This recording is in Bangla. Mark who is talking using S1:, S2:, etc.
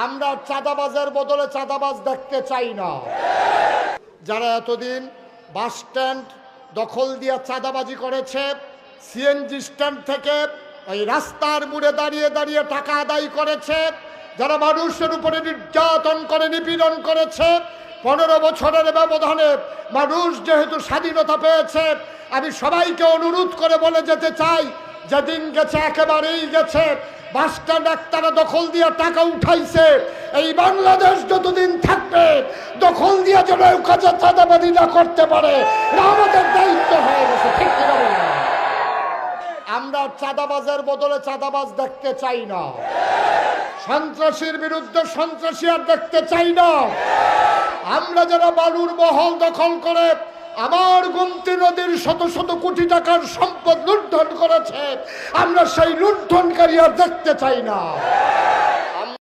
S1: আমরা চাঁদাবাজের বদলে চাঁদাবাজ দেখতে চাই না। যারা এতদিন বাস স্ট্যান্ড দখল দিয়ে চাঁদাবাজি করেছে, সিএনজি স্ট্যান্ড থেকে ওই রাস্তার মোড়ে দাঁড়িয়ে দাঁড়িয়ে টাকা আদায় করেছে, যারা মানুষের উপরে নির্যাতন করে নিপীড়ন করেছে, 15 বছরের ব্যবধানে মানুষ যেহেতু স্বাধীনতা পেয়েছে, আমি সবাইকে অনুরোধ করে বলে যেতে চাই, যেদিন গেছে একেবারেই গেছে। বাস স্ট্যান্ড একতারা দখল দিয়ে টাকা উঠাইছে, এই বাংলাদেশ যতদিন থাকবে দখল দিয়ে যেন কাজে চাঁদাবাজি না করতে পারে, আমাদের দায়িত্ব হয়ে গেছে। ঠিক কিনা বলেন? আমরা চাঁদাবাজের বদলে চাঁদাবাজ দেখতে চাই না। সন্ত্রাসীর বিরুদ্ধে সন্ত্রাসী আর দেখতে চাই না। আমরা যারা বালুর মহল দখল করে আমার গোমতী নদীর শত শত কোটি টাকার সম্পদ লুণ্ঠন করেছে, আমরা সেই লুণ্ঠনকারী আর দেখতে চাই না।